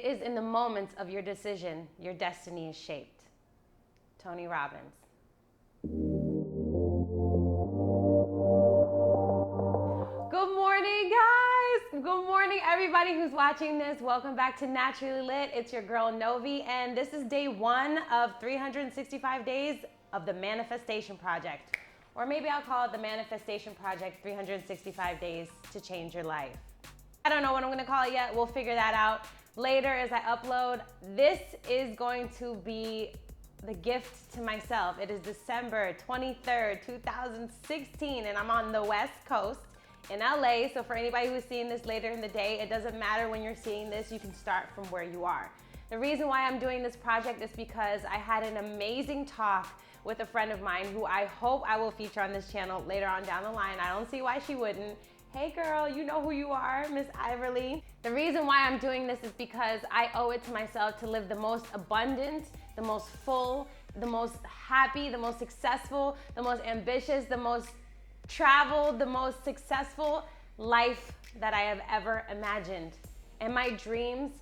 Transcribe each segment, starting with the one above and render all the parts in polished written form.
It is in the moments of your decision your destiny is shaped. Tony Robbins. Good morning, guys. Good morning, everybody who's watching this. Welcome back to Naturally Lit. It's your girl, Novi, and this is day 1 of 365 days of the Manifestation Project. Or maybe I'll call it the Manifestation Project 365 Days to Change Your Life. I don't know what I'm gonna call it yet. We'll figure that out later as I upload. This is going to be the gift to myself. It is December 23rd, 2016, and I'm on the West Coast in LA. So for anybody who's seeing this later in the day, it doesn't matter when you're seeing this, you can start from where you are. The reason why I'm doing this project is because I had an amazing talk with a friend of mine who I hope I will feature on this channel later on down the line. I don't see why she wouldn't. Hey girl, you know who you are, Miss Iverly. The reason why I'm doing this is because I owe it to myself to live the most abundant, the most full, the most happy, the most successful, the most ambitious, the most traveled, the most successful life that I have ever imagined. And my dreams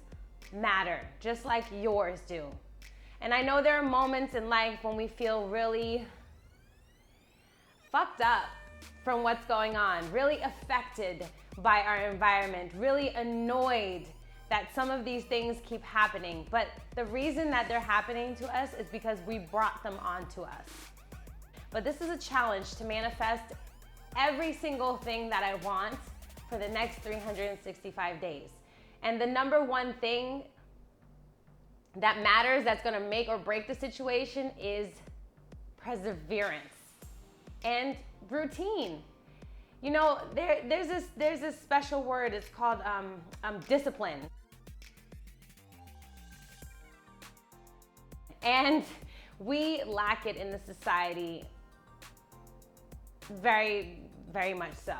matter, just like yours do. And I know there are moments in life when we feel really fucked up from what's going on, really affected by our environment, really annoyed that some of these things keep happening. But the reason that they're happening to us is because we brought them onto us. But this is a challenge to manifest every single thing that I want for the next 365 days. And the number one thing that matters, that's gonna make or break the situation, is perseverance and routine. You know, there's this special word, it's called discipline. And we lack it in the society very, very much so.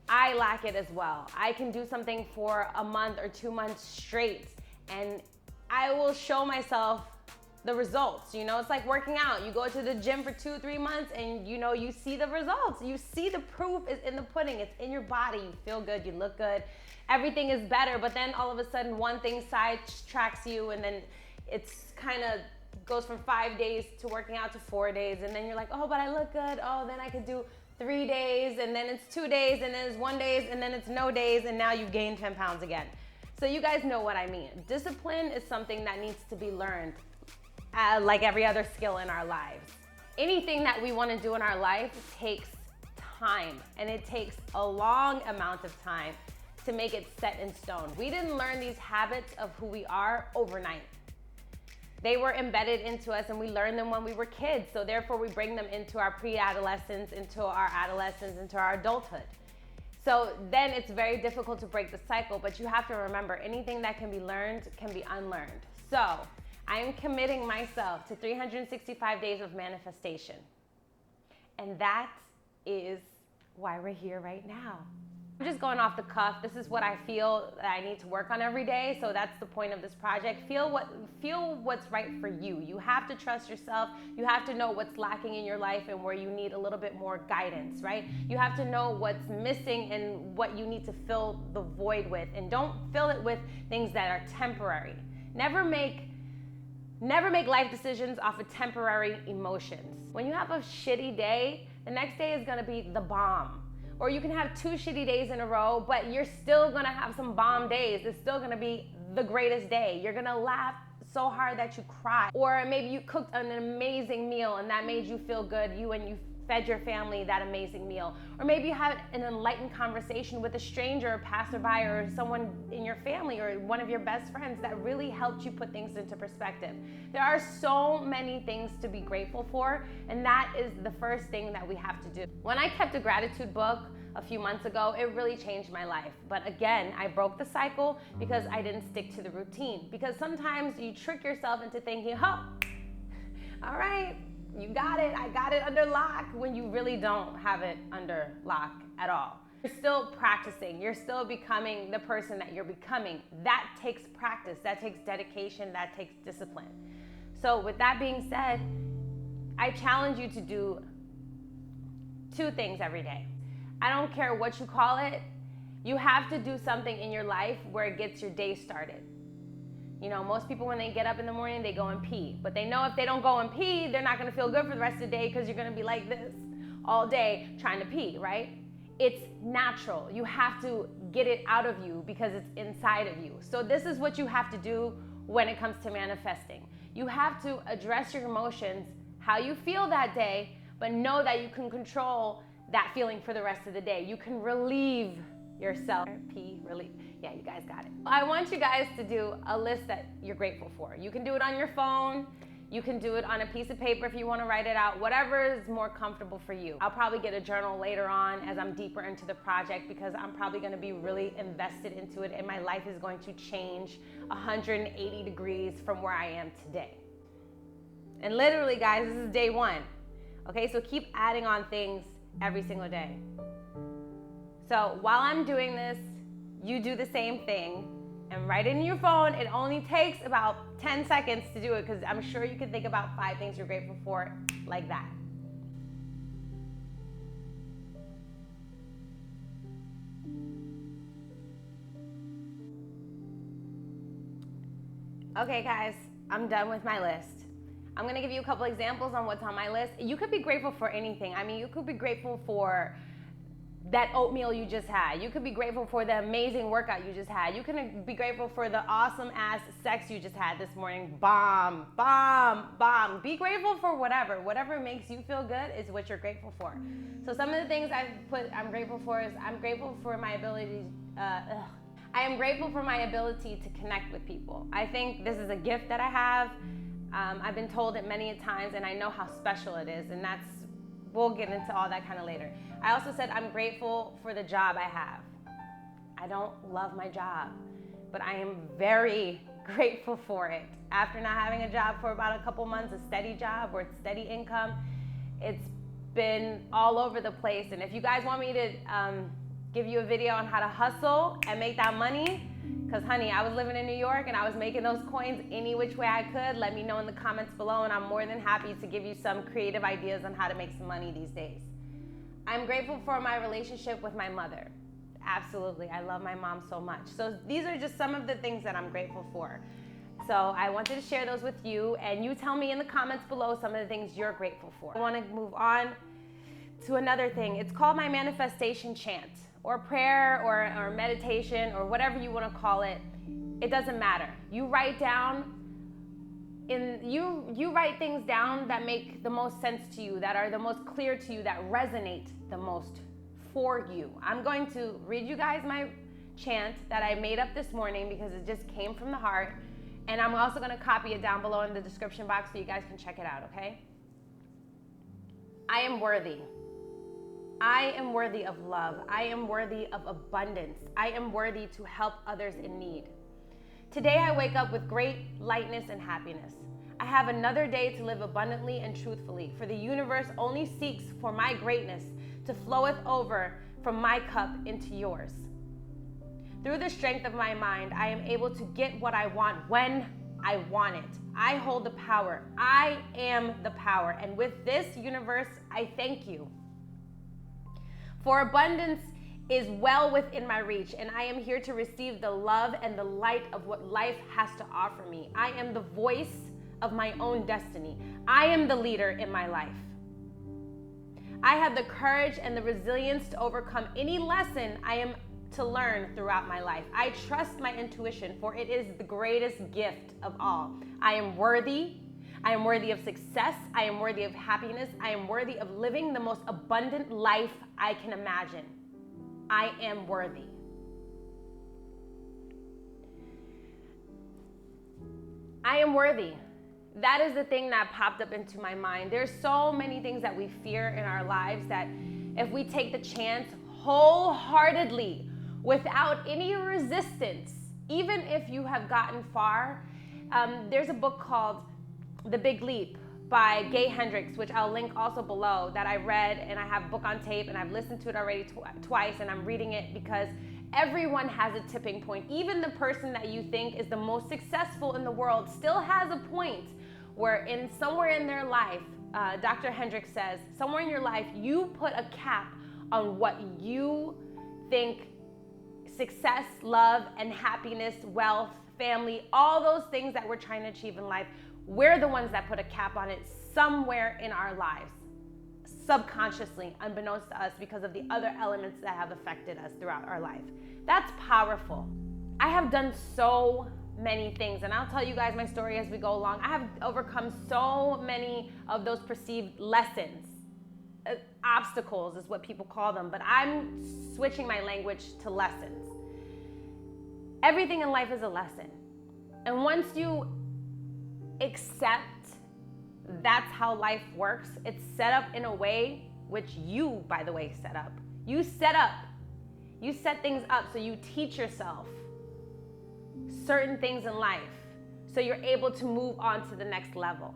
I lack it as well. I can do something for a month or 2 months straight and I will show myself the results. You know, it's like working out. You go to the gym for 2-3 months and you know, you see the results. You see the proof is in the pudding. It's in your body. You feel good, you look good. Everything is better, but then all of a sudden one thing sidetracks you and then it's kind of goes from 5 days to working out to 4 days. And then you're like, oh, but I look good. Oh, then I could do 3 days and then it's 2 days and then it's 1 day and then it's no days and now you've gained 10 pounds again. So you guys know what I mean. Discipline is something that needs to be learned like every other skill in our lives. Anything that we want to do in our life takes time, and it takes a long amount of time to make it set in stone. We didn't learn these habits of who we are overnight. They were embedded into us and we learned them when we were kids. So therefore we bring them into our pre-adolescence, into our adolescence, into our adulthood. So then it's very difficult to break the cycle, but you have to remember anything that can be learned can be unlearned. So I am committing myself to 365 days of manifestation. And that is why we're here right now. I'm just going off the cuff. This is what I feel that I need to work on every day. So that's the point of this project. Feel what's right for you. You have to trust yourself. You have to know what's lacking in your life and where you need a little bit more guidance, right? You have to know what's missing and what you need to fill the void with. And don't fill it with things that are temporary. Never make life decisions off of temporary emotions. When you have a shitty day, the next day is gonna be the bomb. Or you can have 2 shitty days in a row, but you're still gonna have some bomb days. It's still gonna be the greatest day. You're gonna laugh so hard that you cry. Or maybe you cooked an amazing meal and that made you feel good, you fed your family that amazing meal. Or maybe you had an enlightened conversation with a stranger, a passerby, or someone in your family or one of your best friends that really helped you put things into perspective. There are so many things to be grateful for, and that is the first thing that we have to do. When I kept a gratitude book a few months ago, it really changed my life. But again, I broke the cycle because I didn't stick to the routine. Because sometimes you trick yourself into thinking, oh, all right, you got it, I got it under lock, when you really don't have it under lock at all. You're still practicing, you're still becoming the person that you're becoming. That takes practice, that takes dedication, that takes discipline. So with that being said, I challenge you to do 2 things every day. I don't care what you call it, you have to do something in your life where it gets your day started. You know, most people when they get up in the morning, they go and pee. But they know if they don't go and pee, they're not gonna feel good for the rest of the day because you're gonna be like this all day trying to pee, right? It's natural. You have to get it out of you because it's inside of you. So this is what you have to do when it comes to manifesting. You have to address your emotions, how you feel that day, but know that you can control that feeling for the rest of the day. You can relieve yourself. Relief. Yeah, you guys got it. I want you guys to do a list that you're grateful for. You can do it on your phone. You can do it on a piece of paper if you want to write it out, whatever is more comfortable for you. I'll probably get a journal later on as I'm deeper into the project because I'm probably going to be really invested into it and my life is going to change 180 degrees from where I am today. And literally, guys, this is day one. Okay, so keep adding on things every single day. So while I'm doing this, you do the same thing and write it in your phone. It only takes about 10 seconds to do it because I'm sure you can think about 5 things you're grateful for like that. Okay, guys, I'm done with my list. I'm gonna give you a couple examples on what's on my list. You could be grateful for anything. I mean, you could be grateful for that oatmeal you just had. You could be grateful for the amazing workout you just had. You can be grateful for the awesome ass sex you just had this morning. Bomb, bomb, bomb. Be grateful for whatever. Whatever makes you feel good is what you're grateful for. So some of the things I'm grateful for is I'm grateful for my ability, I am grateful for my ability to connect with people. I think this is a gift that I have. I've been told it many times and I know how special it is, and we'll get into all that kind of later. I also said I'm grateful for the job I have. I don't love my job, but I am very grateful for it. After not having a job for about a couple months, a steady job or steady income, it's been all over the place. And if you guys want me to give you a video on how to hustle and make that money, because honey, I was living in New York and I was making those coins any which way I could, let me know in the comments below and I'm more than happy to give you some creative ideas on how to make some money these days. I'm grateful for my relationship with my mother. Absolutely, I love my mom so much. So these are just some of the things that I'm grateful for. So I wanted to share those with you and you tell me in the comments below some of the things you're grateful for. I want to move on to another thing. It's called my manifestation chant, or prayer, or meditation, or whatever you want to call it. It doesn't matter. You write down you write things down that make the most sense to you, that are the most clear to you, that resonate the most for you. I'm going to read you guys my chant that I made up this morning because it just came from the heart, and I'm also going to copy it down below in the description box so you guys can check it out, okay? I am worthy. I am worthy of love. I am worthy of abundance. I am worthy to help others in need. Today I wake up with great lightness and happiness. I have another day to live abundantly and truthfully, for the universe only seeks for my greatness to floweth over from my cup into yours. Through the strength of my mind, I am able to get what I want when I want it. I hold the power. I am the power. And with this universe, I thank you. For abundance is well within my reach, and I am here to receive the love and the light of what life has to offer me. I am the voice of my own destiny. I am the leader in my life. I have the courage and the resilience to overcome any lesson I am to learn throughout my life. I trust my intuition, for it is the greatest gift of all. I am worthy. I am worthy of success. I am worthy of happiness. I am worthy of living the most abundant life I can imagine. I am worthy. I am worthy. That is the thing that popped up into my mind. There's so many things that we fear in our lives that if we take the chance wholeheartedly, without any resistance, even if you have gotten far, there's a book called The Big Leap by Gay Hendricks, which I'll link also below, that I read, and I have book on tape, and I've listened to it already twice, and I'm reading it because everyone has a tipping point. Even the person that you think is the most successful in the world still has a point where somewhere in their life, Dr. Hendricks says, somewhere in your life, you put a cap on what you think success, love, and happiness, wealth, family, all those things that we're trying to achieve in life, we're the ones that put a cap on it somewhere in our lives, subconsciously, unbeknownst to us, because of the other elements that have affected us throughout our life. That's powerful. I have done so many things, and I'll tell you guys my story as we go along. I have overcome so many of those perceived lessons. Obstacles is what people call them, but I'm switching my language to lessons. Everything in life is a lesson. And once you accept that's how life works, it's set up in a way which you, by the way, set up. You set things up so you teach yourself certain things in life so you're able to move on to the next level.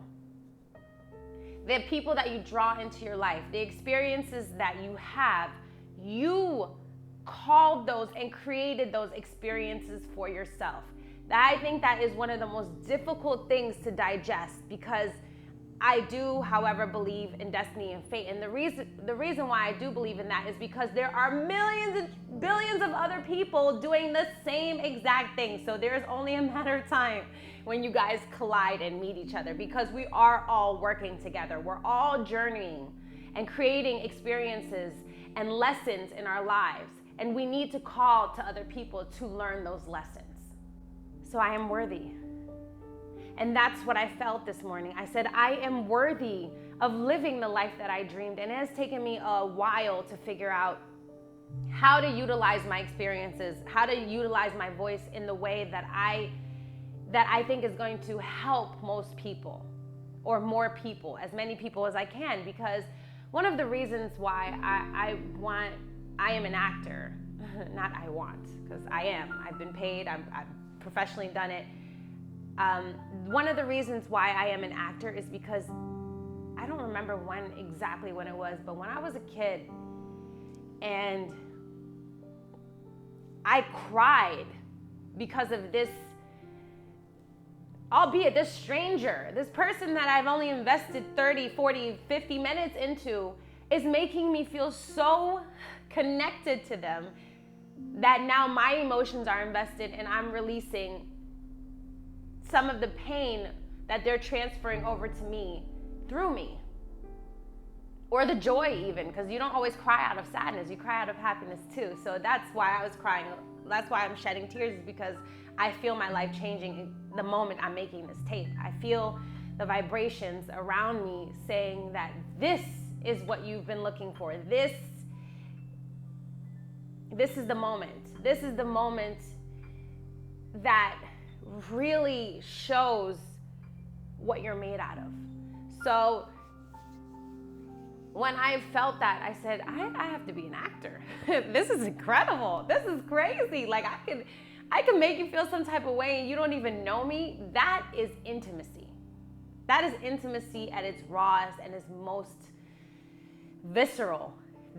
The people that you draw into your life, the experiences that you have, you called those and created those experiences for yourself. I think that is one of the most difficult things to digest, because I do, however, believe in destiny and fate. And the reason why I do believe in that is because there are millions and billions of other people doing the same exact thing. So there's only a matter of time when you guys collide and meet each other, because we are all working together. We're all journeying and creating experiences and lessons in our lives. And we need to call to other people to learn those lessons. So I am worthy. And that's what I felt this morning. I said, I am worthy of living the life that I dreamed. And it has taken me a while to figure out how to utilize my experiences, how to utilize my voice in the way that I think is going to help most people, or more people, as many people as I can. Because one of the reasons why I am an actor, not I want, because I am. I've been paid, I've professionally done it. One of the reasons why I am an actor is because I don't remember exactly when it was, but when I was a kid and I cried because of this, albeit this stranger, this person that I've only invested 30, 40, 50 minutes into, is making me feel so connected to them that now my emotions are invested and I'm releasing some of the pain that they're transferring over to me through me. Or the joy even, because you don't always cry out of sadness, you cry out of happiness too. So that's why I was crying. That's why I'm shedding tears, is because I feel my life changing the moment I'm making this tape. I feel the vibrations around me saying that this is what you've been looking for. This is the moment. This is the moment that really shows what you're made out of. So when I felt that, I said, I have to be an actor. This is incredible. This is crazy. Like I can make you feel some type of way and you don't even know me. That is intimacy. That is intimacy at its rawest and its most visceral.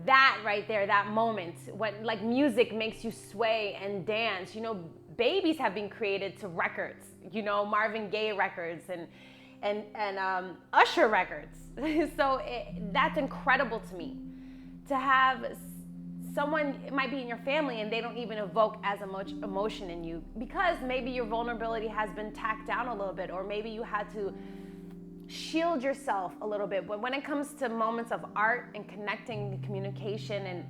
That right there, that moment when like music makes you sway and dance. You know, babies have been created to records, you know, Marvin Gaye records and Usher records. So that's incredible to me, to have someone, it might be in your family and they don't even evoke as much emotion in you, because maybe your vulnerability has been tacked down a little bit, or maybe you had to shield yourself a little bit. But when it comes to moments of art and connecting, communication and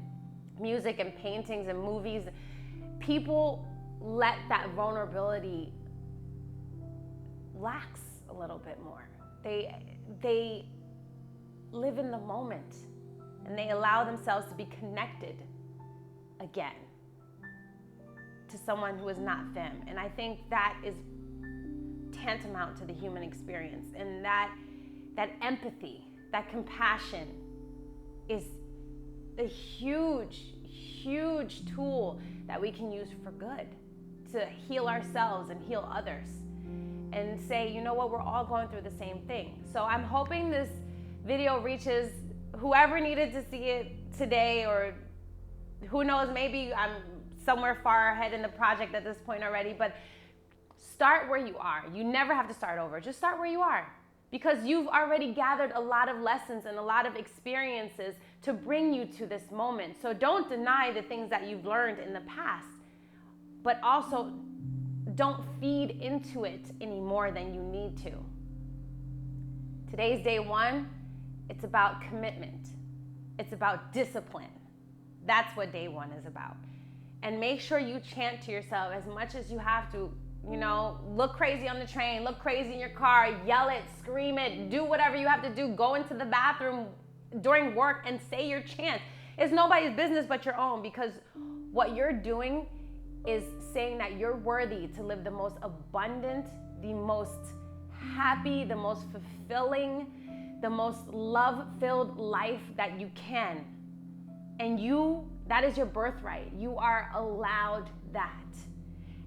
music and paintings and movies, people let that vulnerability lax a little bit more. They live in the moment and they allow themselves to be connected again to someone who is not them. And I think that is tantamount to the human experience, and that empathy, that compassion is a huge tool that we can use for good, to heal ourselves and heal others, and say, you know what, we're all going through the same thing. So I'm hoping this video reaches whoever needed to see it today, or who knows, maybe I'm somewhere far ahead in the project at this point already, but start where you are. You never have to start over. Just start where you are, because you've already gathered a lot of lessons and a lot of experiences to bring you to this moment. So don't deny the things that you've learned in the past, but also don't feed into it any more than you need to. Today's day one. It's about commitment. It's about discipline. That's what day one is about. And make sure you chant to yourself as much as you have to. You know, look crazy on the train, look crazy in your car, yell it, scream it, do whatever you have to do. Go into the bathroom during work and say your chant. It's nobody's business but your own, because what you're doing is saying that you're worthy to live the most abundant, the most happy, the most fulfilling, the most love-filled life that you can. And that is your birthright. You are allowed that.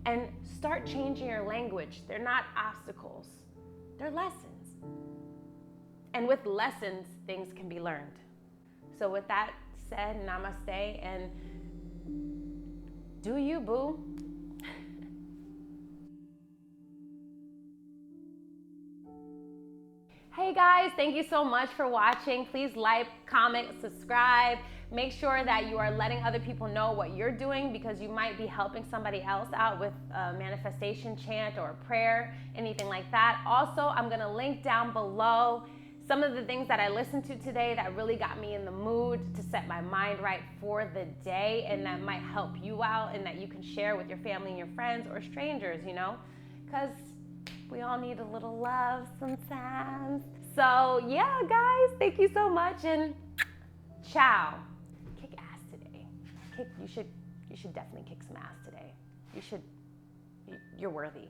And start changing your language. They're not obstacles, they're lessons. And with lessons, things can be learned. So with that said, namaste, and do you, boo. Hey guys, thank you so much for watching. Please like, comment, subscribe. Make sure that you are letting other people know what you're doing, because you might be helping somebody else out with a manifestation chant or a prayer, anything like that. Also, I'm gonna link down below some of the things that I listened to today that really got me in the mood to set my mind right for the day, and that might help you out and that you can share with your family and your friends or strangers, you know, because we all need a little love sometimes. So yeah, guys, thank you so much, and ciao. Kick ass today. You should definitely kick some ass today. You're worthy.